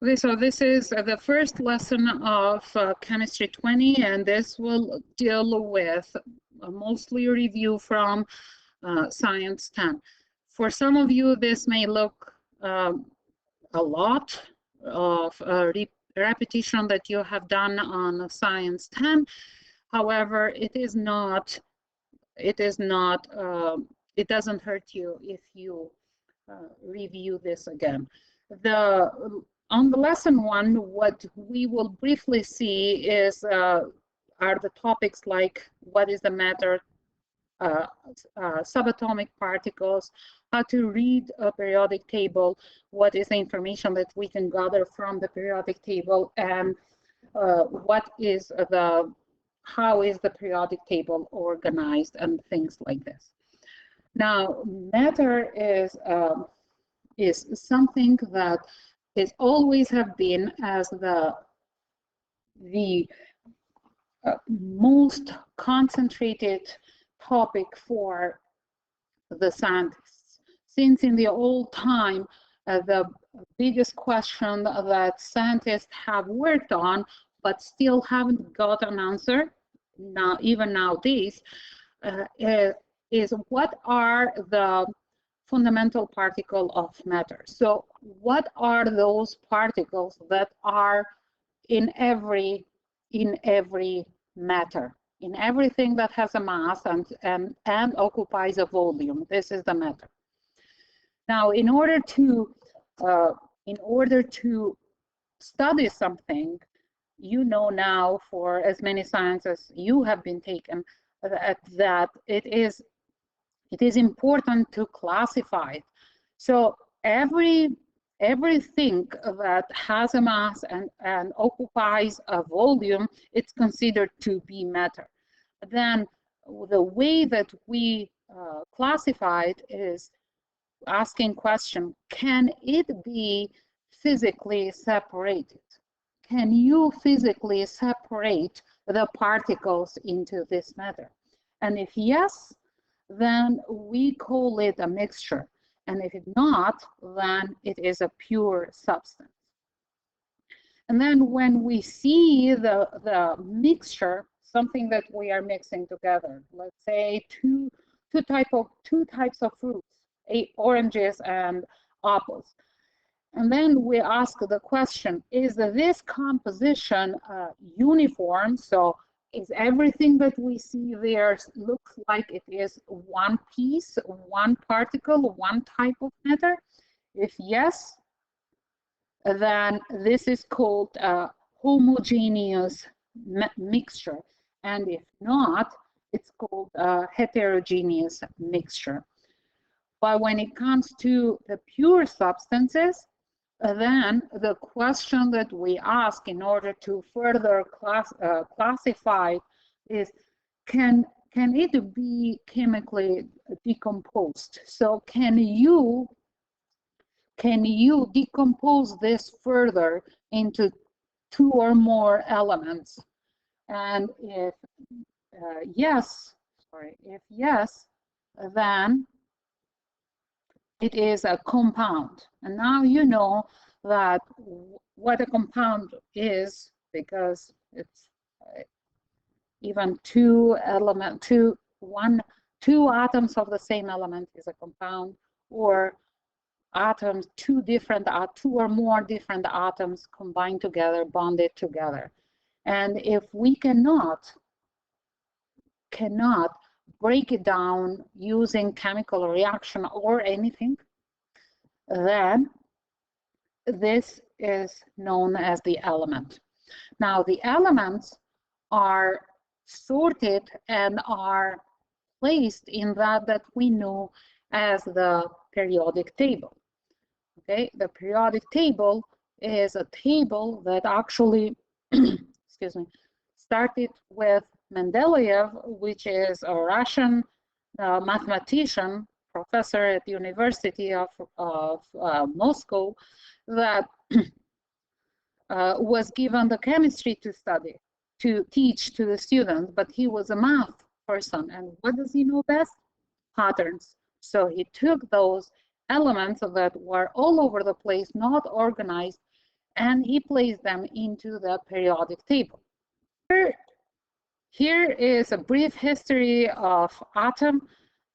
Okay, so this is the first lesson of Chemistry 20, and this will deal with mostly review from Science 10. For some of you, this may look a lot of repetition that you have done on Science 10. However, it doesn't hurt you if you review this again. On the lesson 1, what we will briefly see is are the topics like what is the matter, subatomic particles, how to read a periodic table, what is the information that we can gather from the periodic table, and how is the periodic table organized, and things like this. Now, matter is something that is always have been as the most concentrated topic for the scientists. Since in the old time, the biggest question that scientists have worked on but still haven't got an answer, now even nowadays, is what are the fundamental particles of matter. So what are those particles that are in every matter, in everything that has a mass and occupies a volume? This is the matter. Now, in order to study something, you know now, for as many sciences you have been taken, that it is important to classify it. So everything that has a mass and occupies a volume, it's considered to be matter. Then the way that we classify it is asking question, can it be physically separated? Can you physically separate the particles into this matter? And if yes, then we call it a mixture. And if it's not, then it is a pure substance. And then when we see the mixture, something that we are mixing together, let's say two types of fruits, oranges and apples. And then we ask the question, is this composition uniform? So is everything that we see there looks like it is one piece, one particle, one type of matter? If yes, then this is called a homogeneous mixture. And if not, it's called a heterogeneous mixture. But when it comes to the pure substances, then the question that we ask in order to further classify is, can it be chemically decomposed? So can you decompose this further into two or more elements? And if yes, then it is a compound. And now you know that what a compound is, because it's even two atoms of the same element is a compound, or atoms, two or more different atoms combined together, bonded together. And if we cannot break it down using chemical reaction or anything, then this is known as the element. Now, the elements are sorted and are placed in that we know as the periodic table. Okay, the periodic table is a table that actually, excuse me, started with Mendeleev, which is a Russian mathematician, professor at the University of Moscow, that was given the chemistry to study, to teach to the students, but he was a math person. And what does he know best? Patterns. So he took those elements that were all over the place, not organized, and he placed them into the periodic table. Here is a brief history of atom.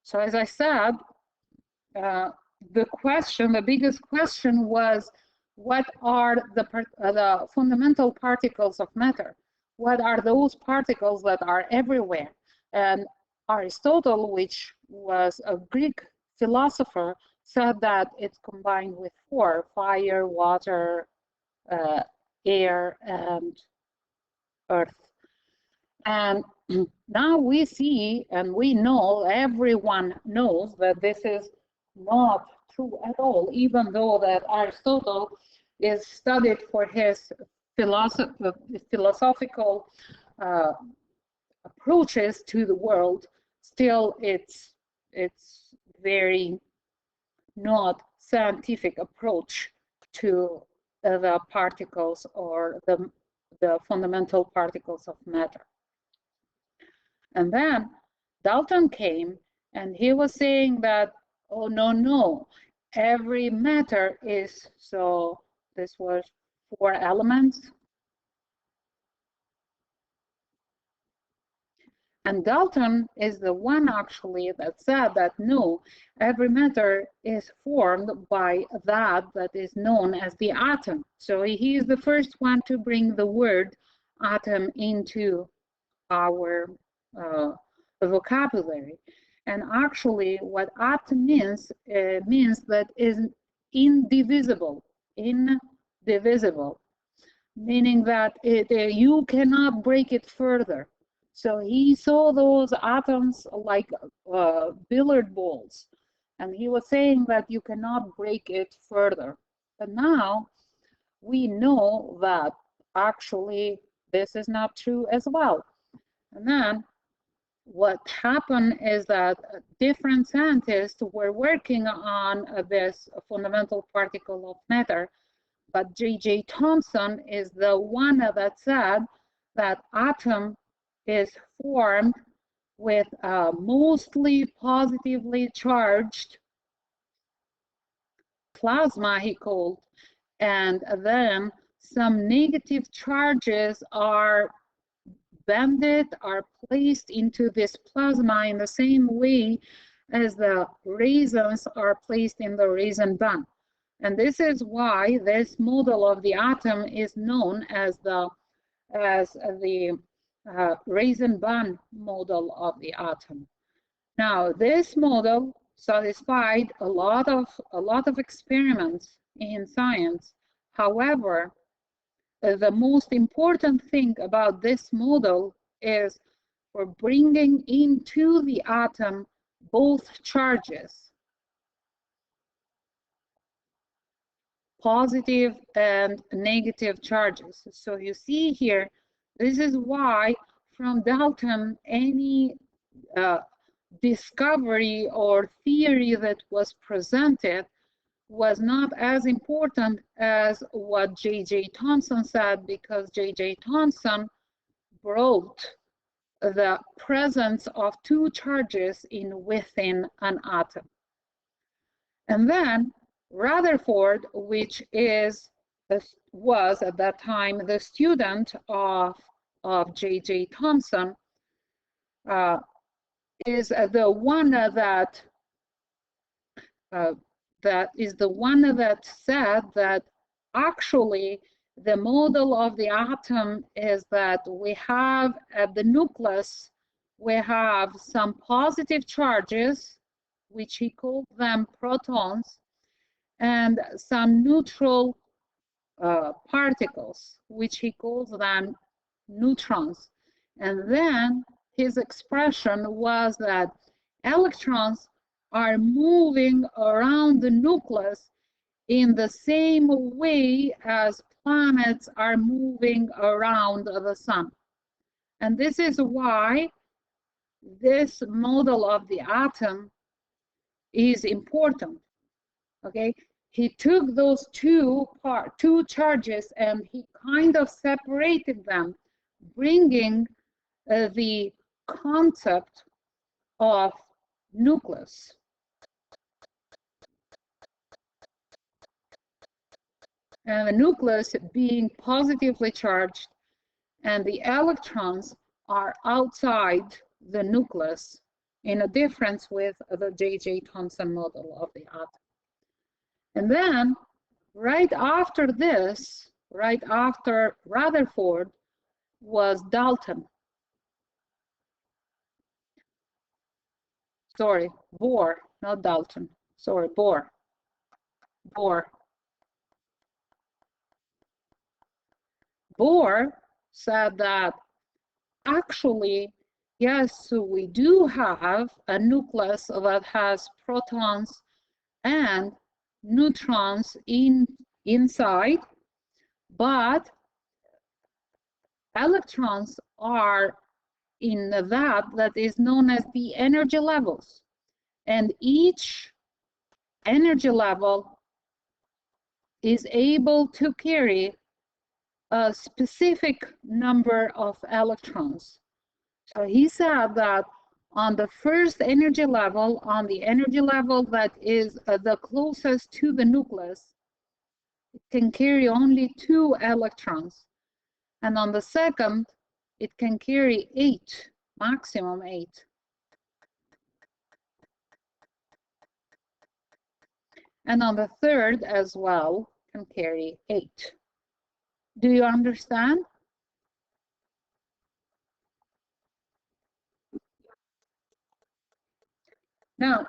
So as I said, the biggest question was, what are the fundamental particles of matter? What are those particles that are everywhere? And Aristotle, which was a Greek philosopher, said that it's combined with four: fire, water, air, and earth. And now we see, and we know, everyone knows that this is not true at all, even though that Aristotle is studied for his philosophical approaches to the world. Still, it's very not scientific approach to the particles or the fundamental particles of matter. And then Dalton came and he was saying that, oh, no, every matter is, so this was 4 elements. And Dalton is the one actually that said that no, every matter is formed by that is known as the atom. So he is the first one to bring the word atom into our vocabulary. And actually what atom means that is indivisible, meaning that you cannot break it further. So he saw those atoms like billiard balls, and he was saying that you cannot break it further. But now we know that actually this is not true as well. And then what happened is that different scientists were working on this fundamental particle of matter, but J.J. Thomson is the one that said that atom is formed with a mostly positively charged plasma, he called, and then some negative charges are bended, are placed into this plasma in the same way as the raisins are placed in the raisin bun. And this is why this model of the atom is known as the raisin bun model of the atom. Now, this model satisfied a lot of experiments in science. However, the most important thing about this model is for bringing into the atom both charges, positive and negative charges. So you see here, this is why from Dalton, any discovery or theory that was presented was not as important as what J.J. Thomson said, because J.J. Thomson brought the presence of 2 charges within an atom. And then Rutherford, which was at that time the student of J.J. Thomson, is the one that said that actually the model of the atom is that we have at the nucleus, we have some positive charges, which he called them protons, and some neutral particles, which he calls them neutrons. And then his expression was that electrons are moving around the nucleus in the same way as planets are moving around the sun. And this is why this model of the atom is important. Okay, he took those two charges and he kind of separated them, bringing the concept of nucleus. and the nucleus being positively charged, and the electrons are outside the nucleus, in a difference with the J.J. Thomson model of the atom. And then, right after this, right after Rutherford, was Dalton. Sorry, Bohr, not Dalton. Sorry, Bohr. Bohr said that actually, yes, we do have a nucleus that has protons and neutrons inside, but electrons are in that is known as the energy levels. And each energy level is able to carry a specific number of electrons. So he said that on the first energy level, on the energy level that is the closest to the nucleus, it can carry only 2 electrons. And on the second, it can carry 8, maximum 8. And on the third as well, can carry 8. Do you understand? Now,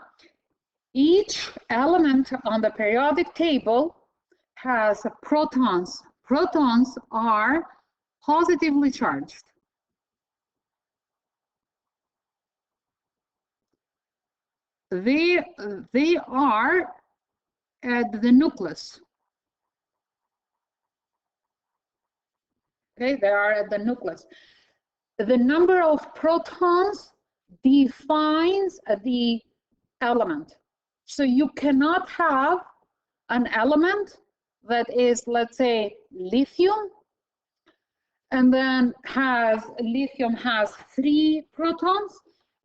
each element on the periodic table has protons. Protons are positively charged. They are at the nucleus. Okay, they are at the nucleus. The number of protons defines the element. So you cannot have an element that is, let's say, lithium, and then lithium has 3 protons,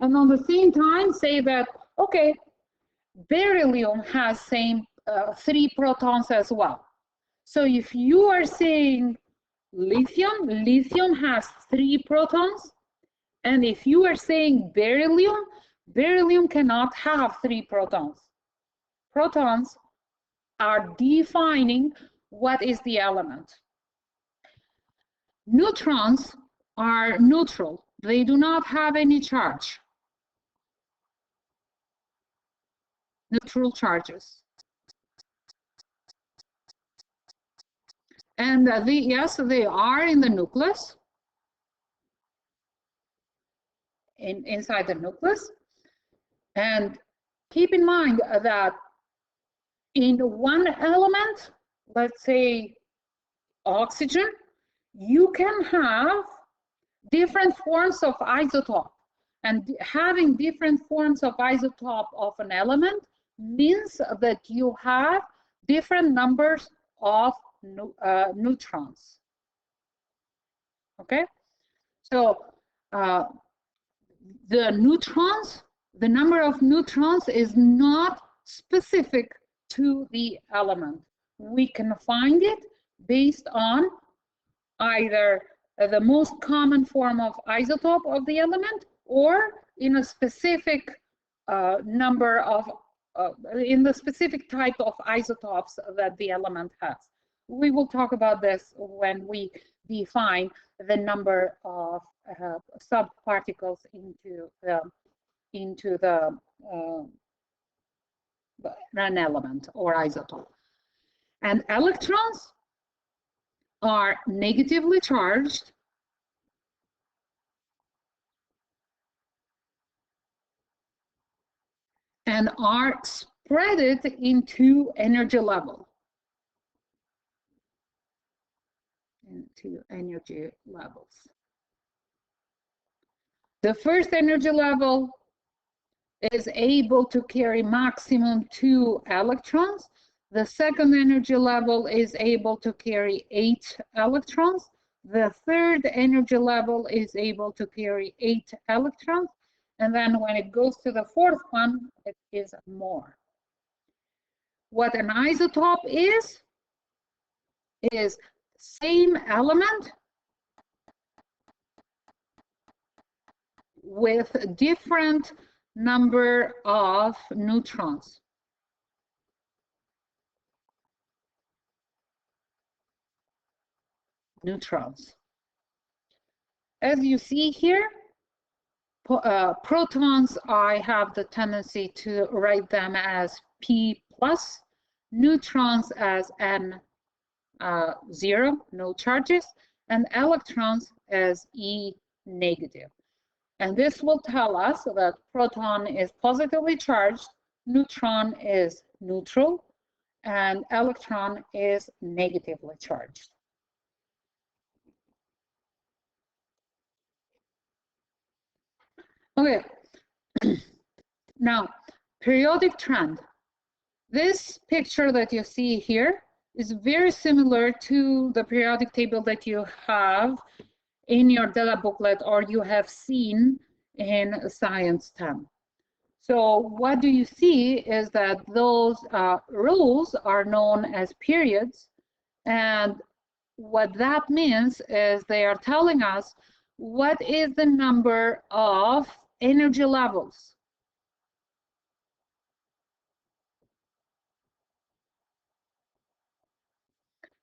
and on the same time say that, okay, beryllium has same 3 protons as well. So if you are saying lithium has 3 protons, and if you are saying beryllium cannot have 3 protons. Protons are defining what is the element. Neutrons are neutral. They do not have any charge. Neutral charges. And yes, they are in the nucleus, inside the nucleus. And keep in mind that in one element, let's say oxygen, you can have different forms of isotope. And having different forms of isotope of an element means that you have different numbers of neutrons. Okay, so the neutrons, the number of neutrons is not specific to the element. We can find it based on either the most common form of isotope of the element, or in a specific number of, in the specific type of isotopes that the element has. We will talk about this when we define the number of subparticles into an element or isotope. And electrons are negatively charged and are spread into energy level. Into energy levels. The first energy level is able to carry maximum 2 electrons. The second energy level is able to carry 8 electrons. The third energy level is able to carry 8 electrons. And then when it goes to the fourth one, it is more. What an isotope is is same element with different number of neutrons. As you see here, protons, I have the tendency to write them as P plus, neutrons as N 0, no charges, and electrons as E negative. And this will tell us that proton is positively charged, neutron is neutral, and electron is negatively charged. Okay, now periodic trend. This picture that you see here is very similar to the periodic table that you have in your data booklet or you have seen in Science 10. So what do you see is that those rows are known as periods, and what that means is they are telling us what is the number of energy levels.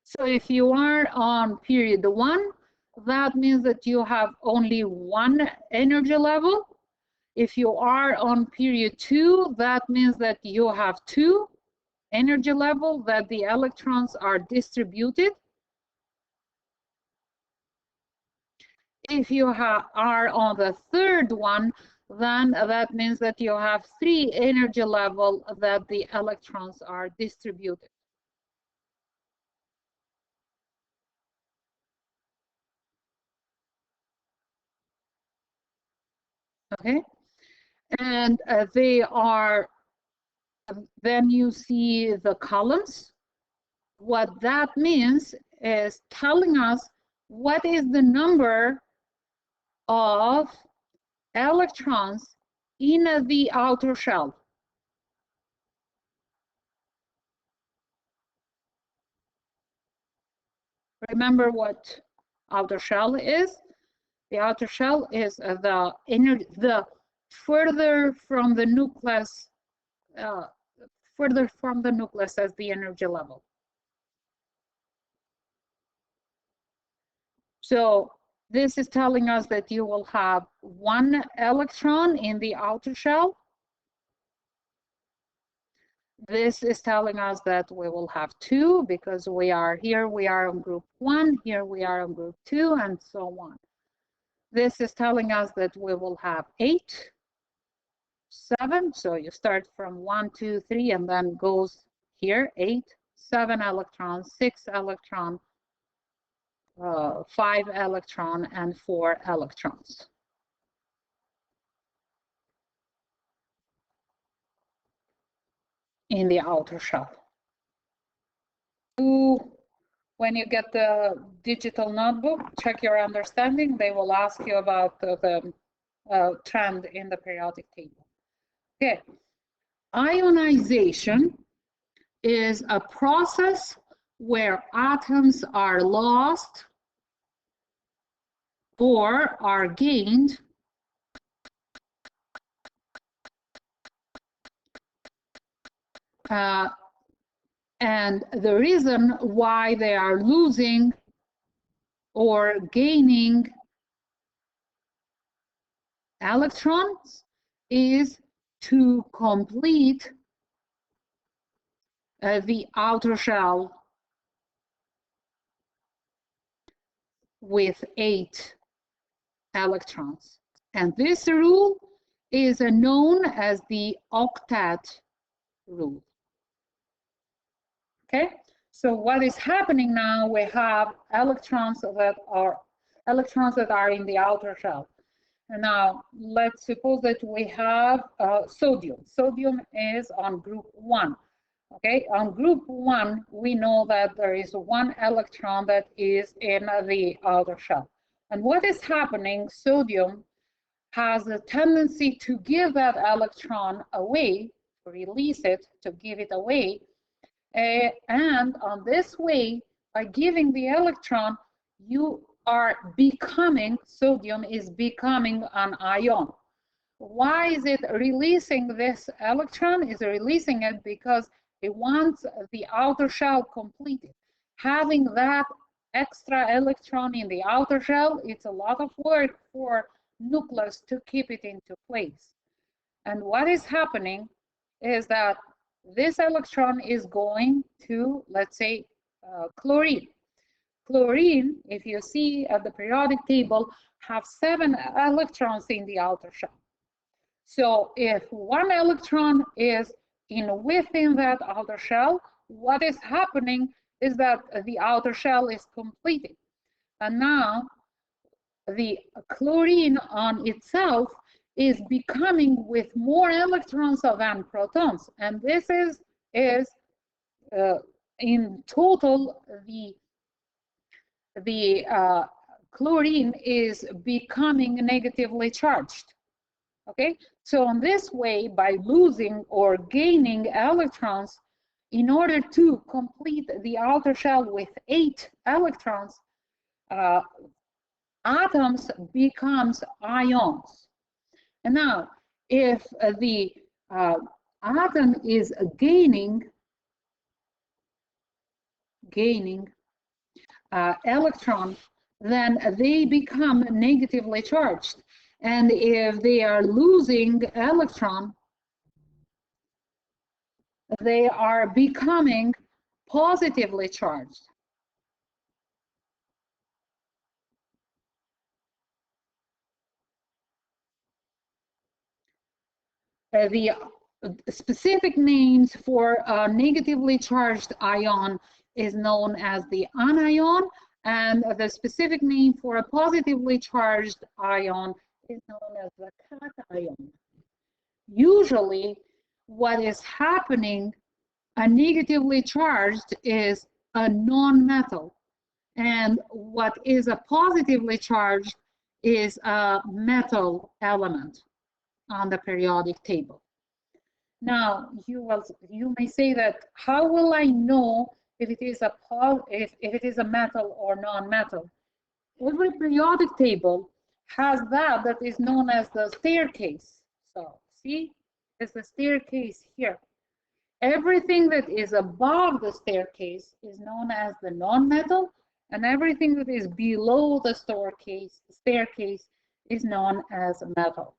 So if you are on period 1, that means that you have only one energy level. If you are on period 2, that means that you have 2 energy levels, that the electrons are distributed. If you are on the third one, then that means that you have 3 energy levels that the electrons are distributed. Okay, and they are, then you see the columns. What that means is telling us what is the number of electrons in the outer shell. Remember what outer shell is? The outer shell is the further from the nucleus, as the energy level. So this is telling us that you will have 1 electron in the outer shell. This is telling us that we will have 2 because we are on group 1, here we are on group 2, and so on. This is telling us that we will have 8, 7, so you start from 1, 2, 3, and then goes here, 8, 7 electrons, 6 electron, 5 electron, and 4 electrons. In the outer shell. When you get the digital notebook, check your understanding. They will ask you about the trend in the periodic table. Okay, ionization is a process where atoms are lost or are gained and the reason why they are losing or gaining electrons is to complete the outer shell with 8 electrons. And this rule is known as the octet rule. Okay, so what is happening now, we have electrons that are in the outer shell. And now let's suppose that we have sodium. Sodium is on group 1. Okay, on group 1, we know that there is 1 electron that is in the outer shell. And what is happening, sodium has a tendency to give that electron away, to release it, to give it away. And on this way, by giving the electron, you are becoming, sodium is becoming an ion. Why is it releasing this electron? Is releasing it because it wants the outer shell completed. Having that extra electron in the outer shell, it's a lot of work for nucleus to keep it into place. And what is happening is that this electron is going to, let's say, chlorine. Chlorine, if you see at the periodic table, have 7 electrons in the outer shell. So if 1 electron is within that outer shell, what is happening is that the outer shell is completed. And now the chlorine on itself is becoming with more electrons than protons. And this is in total, the chlorine is becoming negatively charged. Okay, so in this way, by losing or gaining electrons, in order to complete the outer shell with 8 electrons, atoms becomes ions. And now, if the atom is gaining electron, then they become negatively charged. And if they are losing electron, they are becoming positively charged. The specific names for a negatively charged ion is known as the anion, and the specific name for a positively charged ion is known as the cation. Usually, what is happening, a negatively charged is a non-metal, and what is a positively charged is a metal element on the periodic table. Now, you may say that, how will I know if it is a metal or non-metal? Every periodic table has that is known as the staircase. So see, it's the staircase here. Everything that is above the staircase is known as the non-metal, and everything that is below the staircase is known as metal.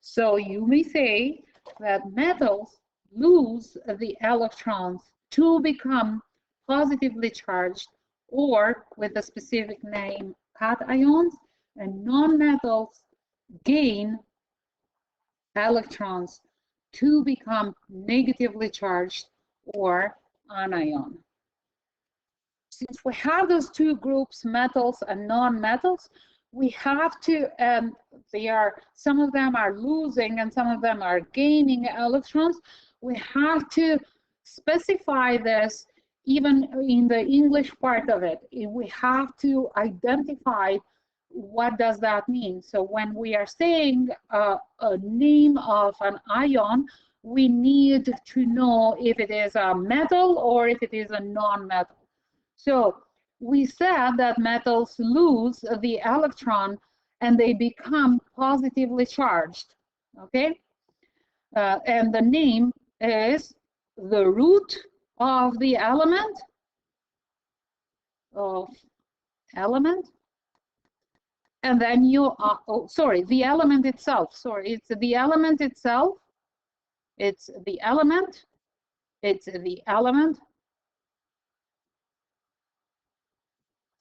So you may say that metals lose the electrons to become positively charged, or with a specific name, cations, and non-metals gain electrons to become negatively charged, or anion. Since we have those two groups, metals and non-metals, we have to, some of them are losing and some of them are gaining electrons. We have to specify this even in the English part of it. We have to identify what does that mean. So when we are saying a name of an ion, we need to know if it is a metal or if it is a non-metal. So we said that metals lose the electron and they become positively charged, okay? And the name is the root of the element, and then you, the element itself, it's the element itself, it's the element,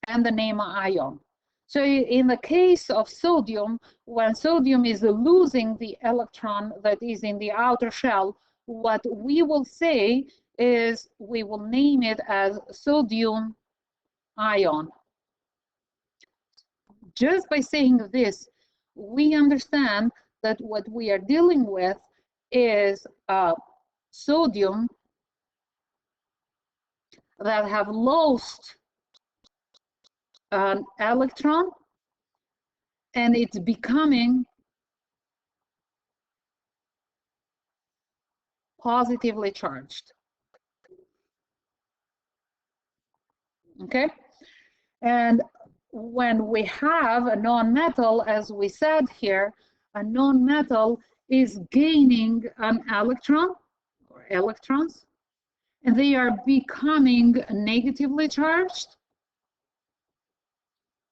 and the name ion. So in the case of sodium, when sodium is losing the electron that is in the outer shell, what we will say is we will name it as sodium ion. Just by saying this, we understand that what we are dealing with is sodium that have lost an electron, and it's becoming positively charged. okay? And when we have a non-metal, as we said here, a non-metal is gaining an electron or electrons, and they are becoming negatively charged.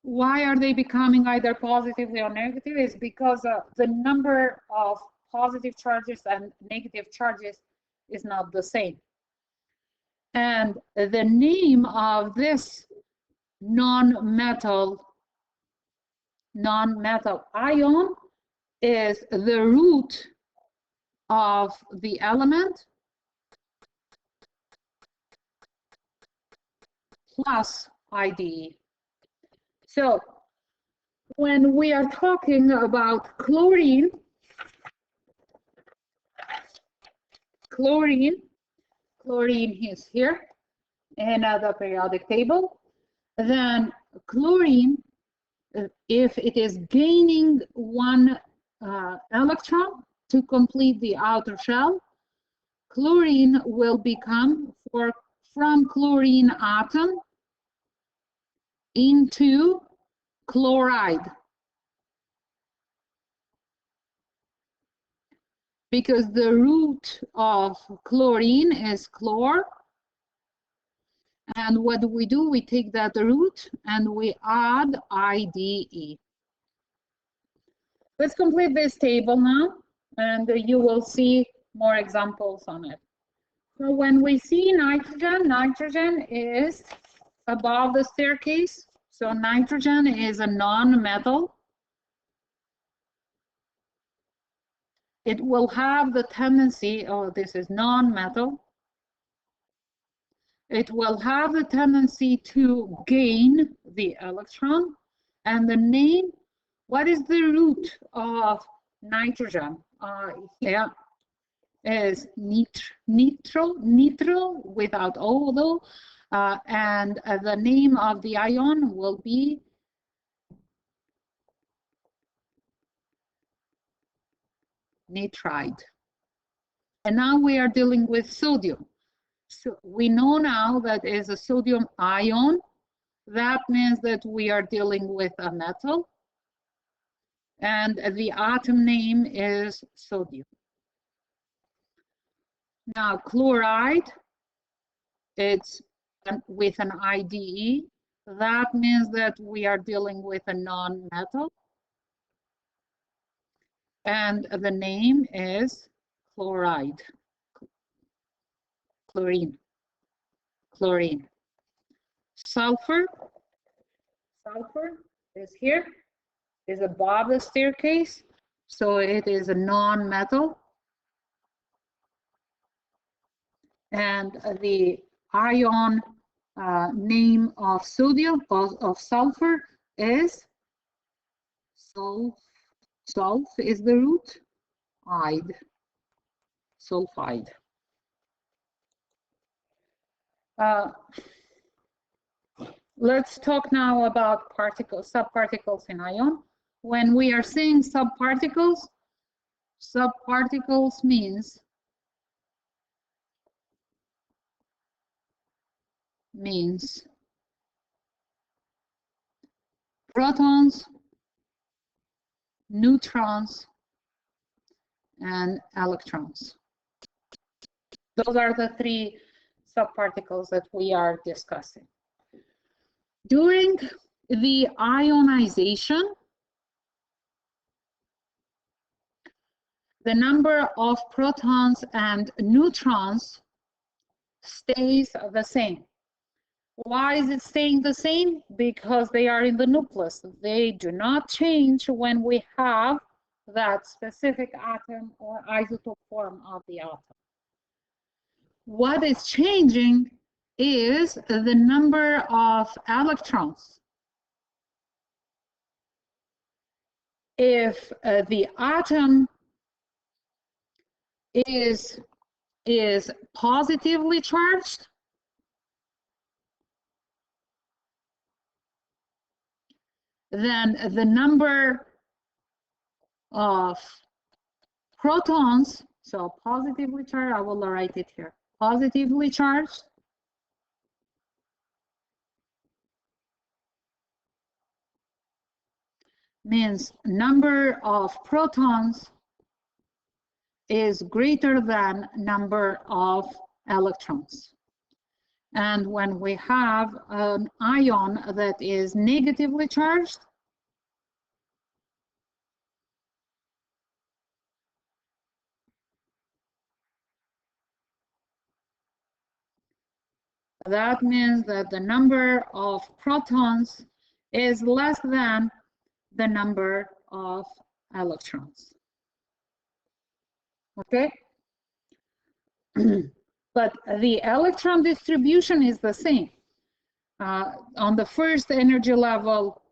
Why are they becoming either positively or negative? It's because the number of positive charges and negative charges is not the same. And the name of this non-metal ion is the root of the element plus IDE. So when we are talking about chlorine is here in the periodic table. Then chlorine, if it is gaining one electron to complete the outer shell, chlorine will become from chlorine atom into chloride, because the root of chlorine is chlor. And what do? We take that root and we add IDE. Let's complete this table now, and you will see more examples on it. So when we see nitrogen, nitrogen is above the staircase. So nitrogen is a non-metal. It will have the tendency, oh, this is non-metal. It will have the tendency to gain the electron. And the name, what is the root of nitrogen? Here is nitro without O though. And the name of the ion will be nitride. And now we are dealing with sodium. So we know now that is a sodium ion. That means that we are dealing with a metal. And the atom name is sodium. Now chloride, it's with an IDE. That means that we are dealing with a non-metal. And the name is chloride. Chlorine. Sulfur is here, is above the staircase, so it is a non-metal. And the ion name of sodium, of sulfur, is sulf is the root, ide, sulfide. Let's talk now about particles, subparticles in ion. When we are saying subparticles means protons, neutrons, and electrons. Those are the three subparticles that we are discussing. During the ionization, the number of protons and neutrons stays the same. Why is it staying the same? Because they are in the nucleus. They do not change when we have that specific atom or isotope form of the atom. What is changing is the number of electrons. If the atom is positively charged, then the number of protons, so positively charged, I will write it here, positively charged means number of protons is greater than number of electrons. And when we have an ion that is negatively charged, that means that the number of protons is less than the number of electrons. Okay? But the electron distribution is the same. On the first energy level,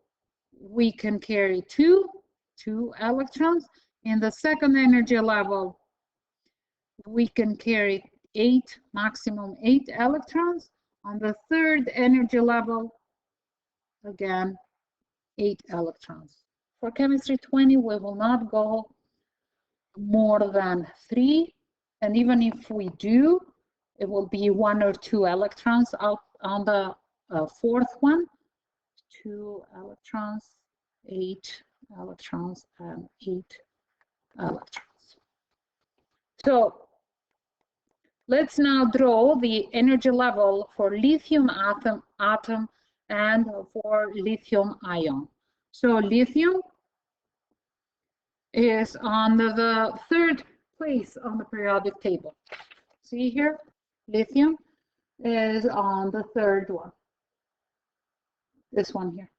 we can carry two electrons. In the second energy level, we can carry maximum 8 electrons. On the third energy level, again, 8 electrons. For chemistry 20, we will not go more than 3. And even if we do, it will be 1 or 2 electrons out on the fourth one. 2 electrons, 8 electrons, and 8 electrons. So let's now draw the energy level for lithium atom and for lithium ion. So lithium is on the third place on the periodic table. See here, lithium is on the third one. This one here.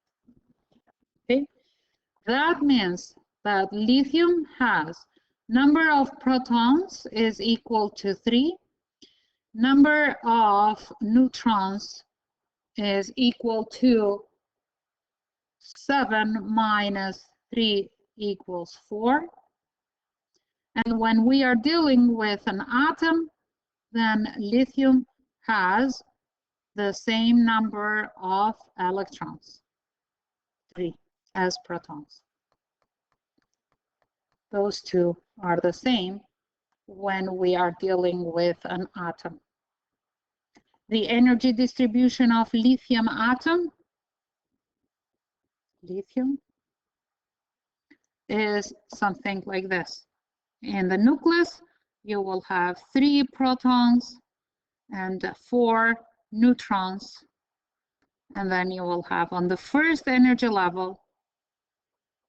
Okay, that means that lithium has number of protons is equal to 3. Number of neutrons is equal to 7 minus 3 equals 4. And when we are dealing with an atom, then lithium has the same number of electrons, 3, as protons. Those two are the same when we are dealing with an atom. The energy distribution of lithium atom, lithium, is something like this. In the nucleus, you will have 3 protons and 4 neutrons. And then you will have on the first energy level,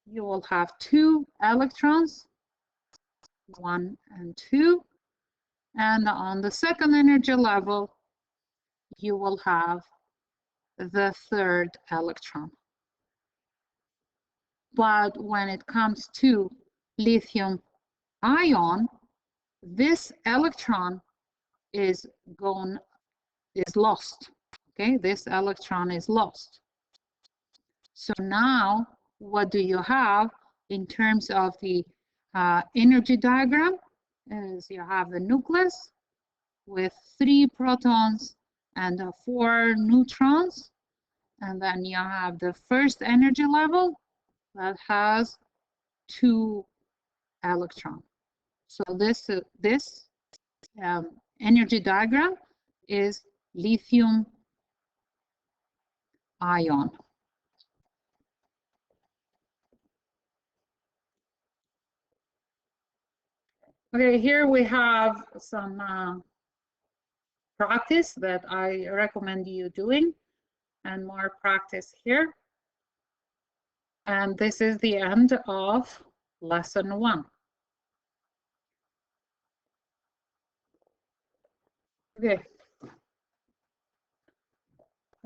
you will have 2 electrons, 1 and 2. And on the second energy level, you will have the third electron. But when it comes to lithium ion, this electron is lost. Okay, this electron is lost. So now what do you have in terms of the energy diagram? Is you have the nucleus with 3 protons and 4 neutrons, and then you have the first energy level that has 2 electrons. So this energy diagram is lithium ion. Okay, here we have some practice that I recommend you doing, and more practice here. And this is the end of lesson 1. Okay.